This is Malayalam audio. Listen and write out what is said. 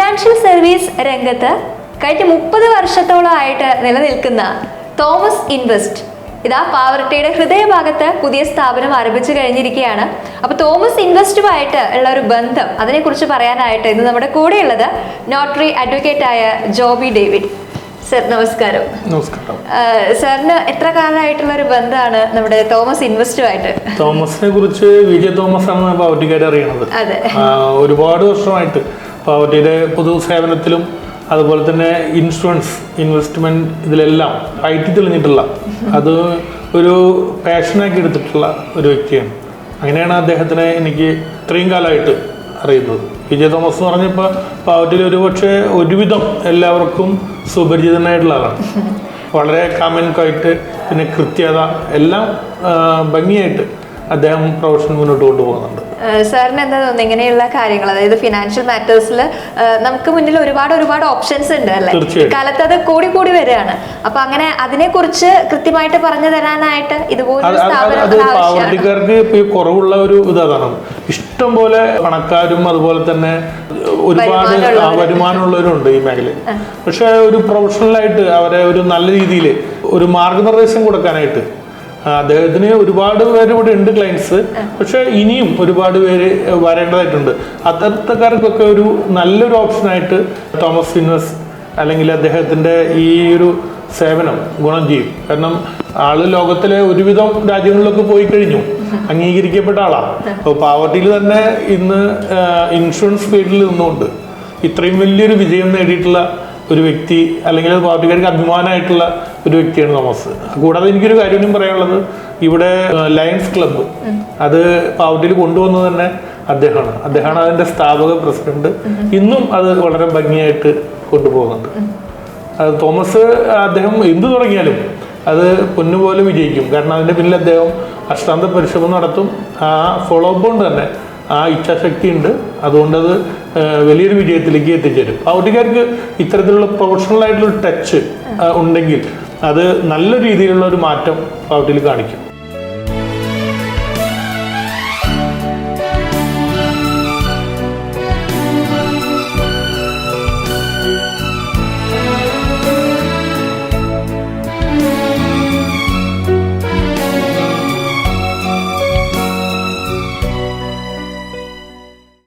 ഫിനാൻഷ്യൽ സർവീസ് രംഗത്ത് കഴിഞ്ഞ 30 വർഷത്തോളമായിട്ട് നിലനിൽക്കുന്ന തോമസ് ഇൻവെസ്റ്റ് ഇതാ പാവറട്ടിയുടെ ഹൃദയഭാഗത്ത് പുതിയ സ്ഥാപനം ആരംഭിച്ചു കഴിഞ്ഞിരിക്കുകയാണ്. അപ്പോൾ തോമസ് ഇൻവെസ്റ്റുമായിട്ട് ഉള്ള ഒരു ബന്ധം അതിനെക്കുറിച്ച് പറയാനായിട്ട് ഇന്ന് നമ്മുടെ കൂടെയുള്ളത് നോട്ടറി അഡ്വക്കേറ്റ് ആയ ജോബി ഡേവിഡ്. സർ നമസ്കാരം. നമസ്കാരം. സാറിന് എത്ര കാലമായിട്ടുള്ള ഒരു ബന്ധമാണ് നമ്മുടെ തോമസ് ഇൻവെസ്റ്റുമായിട്ട്? തോമസിനെ കുറിച്ച് വിജയ തോമസ് ആണ് പാവട്ടിക്കാർ അറിയണത്. അതെ, ഒരുപാട് വർഷമായിട്ട് പാവട്ടിയുടെ പൊതുസേവനത്തിലും അതുപോലെ തന്നെ ഇൻഷുറൻസ് ഇൻവെസ്റ്റ്മെന്റ് ഇതിലെല്ലാം ഐറ്റി തെളിഞ്ഞിട്ടുള്ള അത് ഒരു പാഷനാക്കി എടുത്തിട്ടുള്ള ഒരു വ്യക്തിയാണ്. അങ്ങനെയാണ് അദ്ദേഹത്തിനെ എനിക്ക് ഇത്രയും കാലമായിട്ട് അറിയുന്നത്. വിജയ തോമസ് എന്ന് പറഞ്ഞപ്പോൾ പാവട്ടിയിൽ ഒരുവിധം എല്ലാവർക്കും സുപരിചിതനായിട്ടുള്ള ആളാണ്. വളരെ കാമൻകായിട്ട് പിന്നെ കൃത്യത എല്ലാം ഭംഗിയായിട്ട് അദ്ദേഹം പ്രൊഫഷൻ മുന്നോട്ട് കൊണ്ടുപോകുന്നുണ്ട്. സാറിന് എന്താ തോന്നുന്നത് ഇങ്ങനെയുള്ള കാര്യങ്ങൾ, അതായത് ഫിനാൻഷ്യൽ മാറ്റേഴ്സിൽ നമുക്ക് മുന്നിൽ ഒരുപാട് ഓപ്ഷൻസ് ഉണ്ട് അല്ലേ? കാലത്ത് അത് കൂടി വരികയാണ്. അപ്പൊ അങ്ങനെ അതിനെക്കുറിച്ച് കൃത്യമായിട്ട് പറഞ്ഞു തരാനായിട്ട് ഇതുപോലെ പാവട്ടിക്കാർക്ക് ഇപ്പൊ കുറവുള്ള ഒരു ഇതാണ്. ഇഷ്ടം പോലെ പണക്കാരും അതുപോലെ തന്നെ ഒരുപാട് വരുമാനമുള്ളവരുണ്ട് ഈ മേഖലയിൽ. പക്ഷെ ഒരു പ്രൊഫഷണലായിട്ട് അവരെ ഒരു നല്ല രീതിയിൽ ഒരു മാർഗനിർദ്ദേശം കൊടുക്കാനായിട്ട് അദ്ദേഹത്തിന് ഒരുപാട് പേര് ഇവിടെ ഉണ്ട് ക്ലയൻസ്. പക്ഷെ ഇനിയും ഒരുപാട് പേര് വരേണ്ടതായിട്ടുണ്ട്. അത്തരക്കാർക്കൊക്കെ ഒരു നല്ലൊരു ഓപ്ഷനായിട്ട് തോമസ് ഇൻവെസ്റ്റ് അല്ലെങ്കിൽ അദ്ദേഹത്തിന്റെ ഈ ഒരു സേവനം ഗുണം ചെയ്യും. കാരണം ആള് ലോകത്തിലെ ഒരുവിധം രാജ്യങ്ങളിലൊക്കെ പോയി കഴിഞ്ഞു, അംഗീകരിക്കപ്പെട്ട ആളാണ്. അപ്പോൾ പാവട്ടിയിൽ തന്നെ ഇന്ന് ഇൻഷുറൻസ് ഫീൽഡിൽ നിന്നുകൊണ്ട് ഇത്രയും വലിയൊരു വിജയം നേടിയിട്ടുള്ള ഒരു വ്യക്തി അല്ലെങ്കിൽ പാവട്ടിക്കാർക്ക് അഭിമാനമായിട്ടുള്ള ഒരു വ്യക്തിയാണ് തോമസ്. കൂടാതെ എനിക്കൊരു കാര്യം പറയാനുള്ളത്, ഇവിടെ ലയൺസ് ക്ലബ്ബ് അത് പാവട്ടിയിൽ കൊണ്ടുവന്നത് തന്നെ അദ്ദേഹമാണ് അതിന്റെ സ്ഥാപക പ്രസിഡന്റ്. ഇന്നും അത് വളരെ ഭംഗിയായിട്ട് കൊണ്ടുപോകുന്നുണ്ട്. അത് തോമസ് അദ്ദേഹം എന്തു തുടങ്ങിയാലും അത് പൊന്നുപോലെ വിജയിക്കും. കാരണം അതിന്റെ പിന്നിൽ അദ്ദേഹം അഷ്ടാന്ത പരിശ്രമം നടത്തും. ആ ഫോളോ അപ്പ് കൊണ്ട് തന്നെ ആ ഇച്ഛാശക്തി ഉണ്ട്. അതുകൊണ്ടത് വലിയൊരു വിജയത്തിലേക്ക് എത്തിച്ചേരും. പാവട്ടിക്കാർക്ക് ഇത്തരത്തിലുള്ള പ്രൊഫഷണൽ ആയിട്ടുള്ള ടച്ച് ഉണ്ടെങ്കിൽ അത് നല്ല രീതിയിലുള്ള ഒരു മാറ്റം പാവട്ടിയിൽ കാണിക്കും.